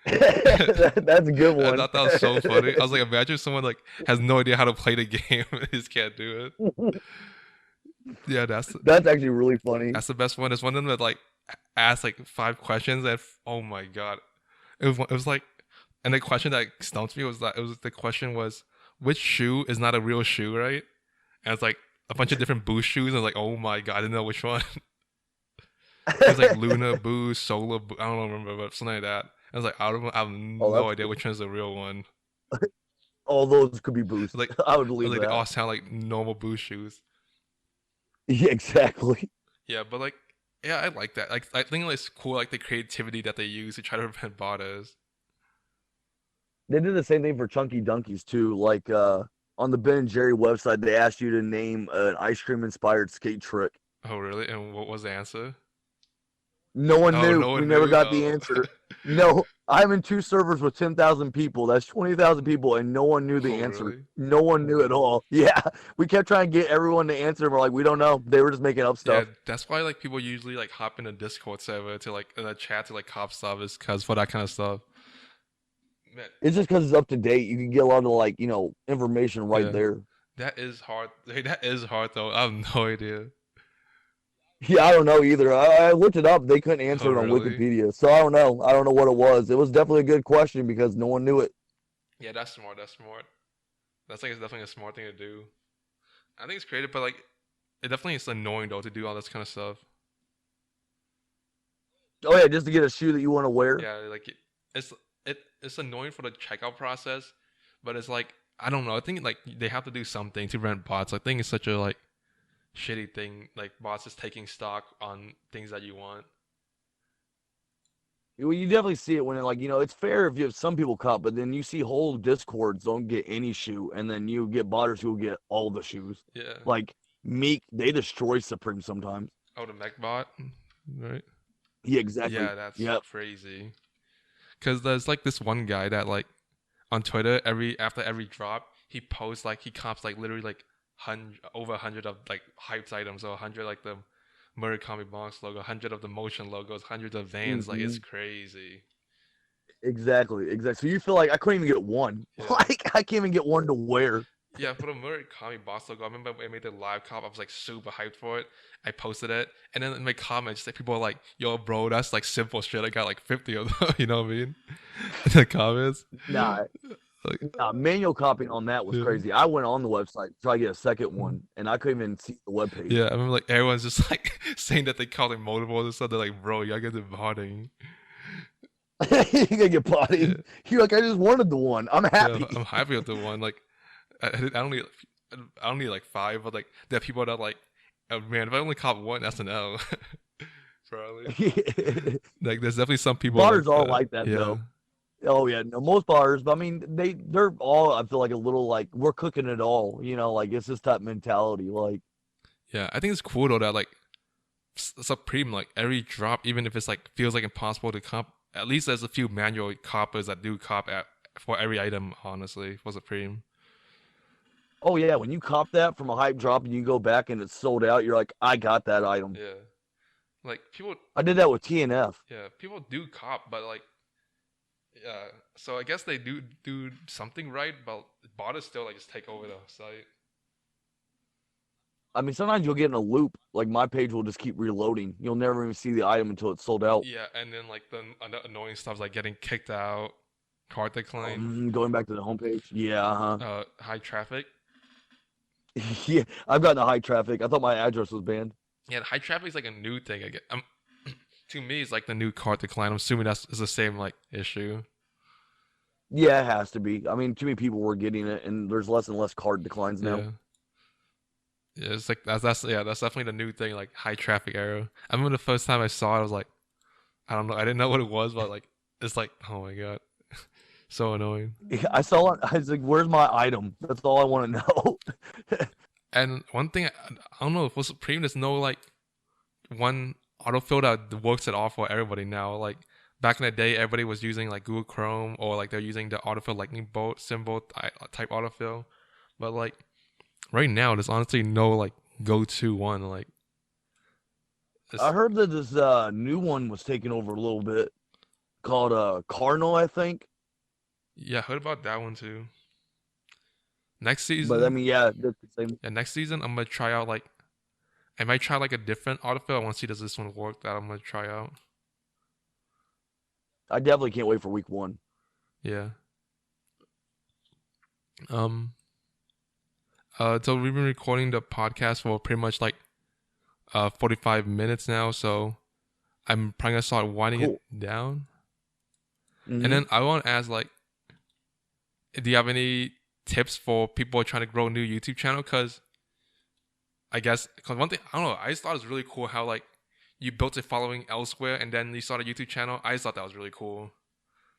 B: That's a good
A: I
B: one.
A: thought that was so funny. I was like, imagine someone like has no idea how to play the game, and just can't do it. Yeah, that's
B: actually really funny.
A: the best one. There's one of them that like asked like 5 questions, and oh my god, it was like, and the question that stumped me was the question was, which shoe is not a real shoe, right? And it's like a bunch of different Boost shoes, and I was like, oh my god, I didn't know which one. It was like Luna Boost, Solar Boost, I don't remember, but something like that. I was like, I have no idea which one's the real one.
B: All those could be Boost.
A: Like,
B: I would believe
A: like
B: that.
A: they all sound like normal Boost shoes.
B: Yeah, exactly.
A: Yeah, but like, yeah, I like that. Like, I think it's cool, like the creativity that they use to try to prevent botters.
B: They did the same thing for Chunky Dunkies too. Like on the Ben and Jerry website, they asked you to name an ice cream inspired skate trick.
A: Oh, really? And what was the answer?
B: No one knew.
A: No one
B: We never
A: knew?
B: got the
A: Oh.
B: answer. No, I'm in 2 servers with 10,000 people. That's 20,000 people, and no one knew the
A: Oh,
B: answer.
A: really?
B: No one knew at all. Yeah, we kept trying to get everyone to answer, and we're like, we don't know. They were just making up
A: Yeah,
B: stuff.
A: that's why like people usually like hop in a Discord server to like in a chat to like cop stuff, is because for that kind of stuff. Man,
B: It's just because it's up to date. You can get a lot of like information right
A: Yeah.
B: there.
A: that is hard. Hey, that is hard though. I have no idea.
B: Yeah, I don't know either. I looked it up. They couldn't answer
A: Oh,
B: it on
A: really?
B: Wikipedia, so I don't know. I don't know what it was. It was definitely a good question because no one knew it.
A: Yeah, that's smart. That's smart. That's like it's definitely a smart thing to do. I think it's creative, but like it definitely is annoying though to do all this kind of stuff.
B: Oh yeah, just to get a shoe that you want to wear.
A: Yeah, like it's annoying for the checkout process, but it's like I don't know. I think like they have to do something to prevent bots. I think it's such a like shitty thing. Like bots is taking stock on things that you want.
B: Well, you definitely see it when it's fair if you have some people caught, but then you see whole discords don't get any shoe, and then you get botters who get all the shoes.
A: Yeah.
B: Like Meek, they destroy Supreme sometimes.
A: Oh, the mech bot, right?
B: Yeah, exactly.
A: Yeah, that's
B: Yep.
A: crazy. Because there's like this one guy that like on Twitter after every drop he posts like he comps like literally like over 100 of like hyped items, so 100 like the Murakami Box logo, 100 of the Motion logos, hundreds of Vans. Like it's crazy.
B: Exactly. So you feel like I couldn't even get one.
A: Yeah.
B: Like I can't even get one to wear.
A: Yeah, for the Murakami Box logo, I remember when I made the live comp, I was like super hyped for it. I posted it, and then in my comments, like people were like, "Yo, bro, that's like simple shit." I got like 50 of them. You know what I mean? In the comments.
B: Nah, manual copying on that was
A: Yeah.
B: crazy. I went on the website to try to get a second one, and I couldn't even see the webpage.
A: Yeah, I remember like everyone's just like saying that they call it multiples and stuff. They're like, "Bro, y'all get the botting."
B: You're gonna get bodied.
A: Yeah.
B: You're like, I just wanted the one. I'm happy.
A: Yeah, I'm happy with the one. Like, I don't need like 5, but like there are people that are like, oh, man, if I only cop one, that's an L. Probably. Like, there's definitely some people.
B: Botters are like that,
A: yeah.
B: though. Oh yeah, no, most bars, but I mean, they're all, I feel like, a little like we're cooking it all. Like it's this type mentality. Like,
A: Yeah, I think it's cool though that like Supreme, like every drop, even if it's like feels like impossible to comp, at least there's a few manual coppers that do cop for every item. Honestly, for Supreme.
B: oh yeah, when you cop that from a hype drop and you go back and it's sold out, you're like, I got that item.
A: Yeah, like people.
B: I did that with TNF.
A: Yeah, people do cop, but like Yeah, so I guess they do something right, but bots still like just take over the site.
B: I mean, sometimes you'll get in a loop. Like my page will just keep reloading. You'll never even see the item until it's sold out.
A: Yeah, and then like the annoying stuff like getting kicked out, card decline,
B: Going back to the homepage. Yeah,
A: high traffic.
B: yeah. I've gotten a high traffic. I thought my address was banned.
A: Yeah, high traffic is like a new thing. I get. To me, it's like the new card decline. I'm assuming that's is the same like issue.
B: Yeah, it has to be. I mean, too many people were getting it, and there's less and less card declines now.
A: Yeah. Yeah, it's like that's definitely the new thing, like high traffic error. I remember the first time I saw it, I was like, I don't know, I didn't know what it was, but like it's like, oh my god, so annoying.
B: I saw it. I was like, "Where's my item?" That's all I want to know.
A: And one thing I don't know if for Supreme, there's no like one autofill that works it all for everybody now. Like back in the day, everybody was using like Google Chrome or like they're using the autofill lightning bolt symbol type autofill, but like right now, there's honestly no like go-to one. Like
B: I heard that this new one was taking over a little bit, called Cardinal, I think.
A: yeah, I heard about that one too. Next season,
B: But I mean, yeah, that's the same.
A: yeah, next season I'm gonna try out like I might try like a different autofill. I want to see does this one work that I'm gonna try out.
B: I definitely can't wait for week 1.
A: Yeah. Um. So we've been recording the podcast for pretty much like 45 minutes now. So I'm probably gonna start winding it down.
B: Mm-hmm.
A: And then I want to ask like, do you have any tips for people trying to grow a new YouTube channel? Because I guess because one thing I don't know, I just thought it was really cool how like you built a following elsewhere and then you started a YouTube channel. I just thought that was really cool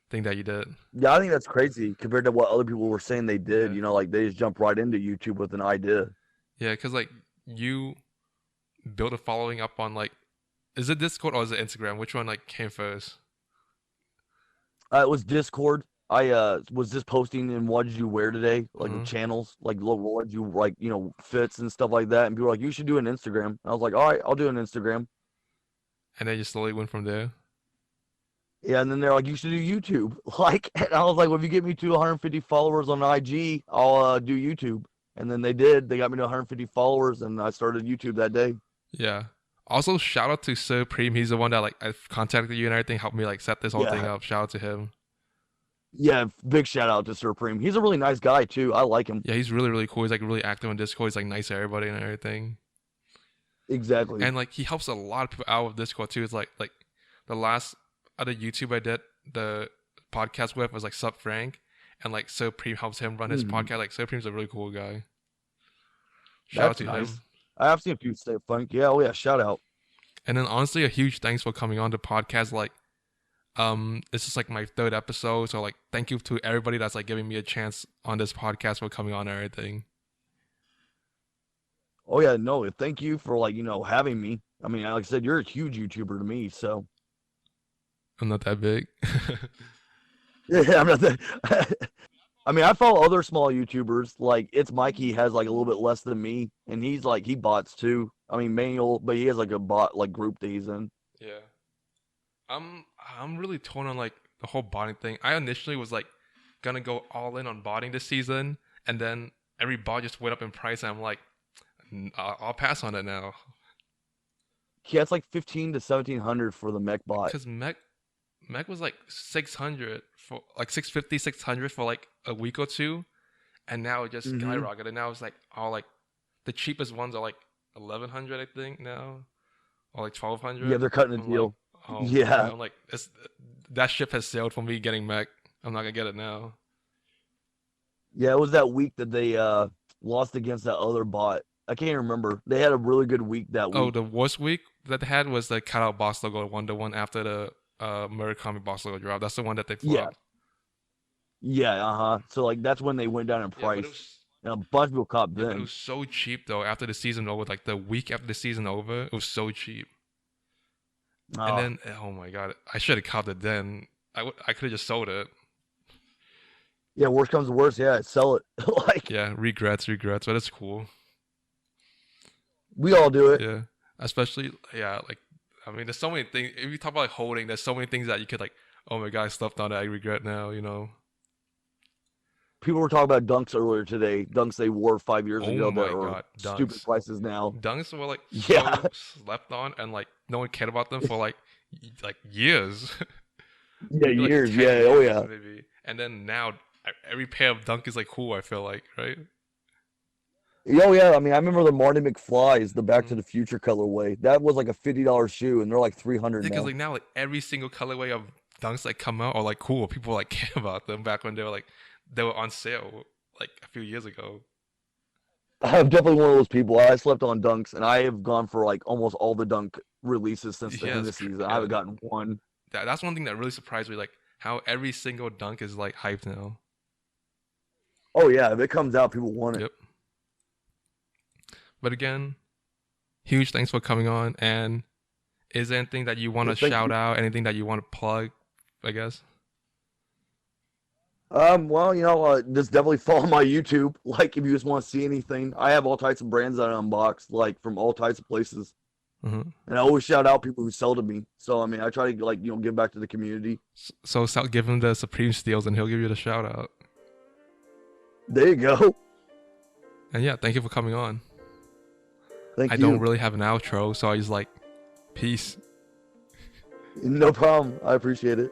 A: thing that you did.
B: Yeah, I think that's crazy compared to what other people were saying they did.
A: Yeah.
B: You know, like they just jumped right into YouTube with an idea.
A: Yeah, because like you built a following up on like, is it Discord or is it Instagram? Which one like came first?
B: It was Discord. I was just posting in what did you wear today, like the channels, like what did you like, you know, fits and stuff like that. And people were like, you should do an Instagram. And I was like, all right, I'll do an Instagram.
A: And then you slowly went from there.
B: Yeah, and then they're like, you should do YouTube. Like, and I was like, well, if you get me to 150 followers on IG, I'll do YouTube. And then they did. They got me to 150 followers, and I started YouTube that day.
A: Yeah. Also, shout out to Supreme. He's the one that like I contacted you and everything, helped me like set this whole thing up. Shout out to him.
B: Yeah, big shout out to Supreme. He's a really nice guy too. I like him.
A: Yeah, he's really, really cool. He's like really active on Discord. He's like nice to everybody and everything.
B: Exactly.
A: And like he helps a lot of people out with Discord too. It's like the last other YouTube I did the podcast with was like Sup Frank, and like Supreme helps him run his podcast. Like Supreme's a really cool guy. Shout out to him.
B: I have seen a few say Frank. Yeah, oh yeah, shout out.
A: And then honestly, a huge thanks for coming on the podcast. Like, this is like my 3rd episode, so like thank you to everybody that's like giving me a chance on this podcast for coming on and everything.
B: Oh yeah, no, thank you for like, you know, having me. I mean, like I said, you're a huge YouTuber to me, so
A: I'm not that big.
B: yeah, I'm not that. I mean, I follow other small YouTubers. Like It's Mikey has like a little bit less than me, and he's like he bots too. I mean, manual, but he has like a bot like group that he's in.
A: Yeah, I'm really torn on like the whole botting thing. I initially was like gonna go all in on botting this season, and then every bot just went up in price, and I'm like, I'll pass on it now.
B: Yeah, it's like 15 to 1700 for the mech bot.
A: Because mech was like 600 for like 650, 600 for like a week or two, and now it just skyrocketed. And now it's like all like the cheapest ones are like 1100, I think now, or like 1200.
B: Yeah, they're cutting a deal.
A: Like, oh,
B: yeah,
A: I'm like that ship has sailed for me getting mech. I'm not gonna get it now.
B: Yeah, it was that week that they lost against that other bot. I can't remember. They had a really good week that week.
A: Oh, the worst week that they had was the cutout boss logo 1-1 after the Murakami boss logo drop. That's the one that they flopped.
B: Yeah, So like that's when they went down in price. And a bunch of people copped then.
A: It was so cheap though. After the season over, like the week after the season over, it was so cheap. And then, oh my god, I should have copped it then. I could have just sold it.
B: Yeah, worst comes to worst, yeah, sell it. Like
A: yeah, regrets, but it's cool.
B: We all do it.
A: Yeah, especially like I mean, there's so many things. If you talk about like holding, there's so many things that you could like. Oh my god, I slept on it. I regret now, you know.
B: People were talking about Dunks earlier today. Dunks they wore 5 years
A: Oh
B: ago that
A: my
B: are
A: god,
B: stupid
A: Dunks.
B: prices now.
A: Dunks were like
B: Yeah,
A: so slept on, and like no one cared about them for like years.
B: yeah,
A: Maybe like
B: years.
A: 10
B: Yeah, oh
A: years
B: yeah.
A: maybe. And then now every pair of Dunk is like cool, I feel like, right?
B: Oh yeah, I mean, I remember the Marty McFly's, the Back
A: Mm-hmm.
B: to the Future colorway. That was like a $50 shoe, and they're like 300
A: Because
B: now.
A: like now like every single colorway of Dunks like come out are like cool. People like care about them back when they were on sale like a few years ago.
B: I'm definitely one of those people. I slept on Dunks, and I have gone for like almost all the Dunk releases since the
A: Yeah,
B: end of the season. I haven't gotten one.
A: that's one thing that really surprised me, like how every single Dunk is like hyped now.
B: Oh yeah, if it comes out, people want it.
A: Yep. But again, huge thanks for coming on. And is there anything that you want to
B: Thank
A: shout
B: you.
A: out? Anything that you want to plug? I guess.
B: Well, just definitely follow my YouTube. Like, if you just want to see anything, I have all types of brands that I unbox, like from all types of places.
A: Mm-hmm.
B: And I always shout out people who sell to me. So I mean, I try to like give back to the community.
A: So give him the Supreme Steals, and he'll give you the shout out.
B: There you go.
A: And yeah, thank you for coming on.
B: Thank
A: I
B: you.
A: don't really have an outro, so I just like, peace.
B: No problem. I appreciate it.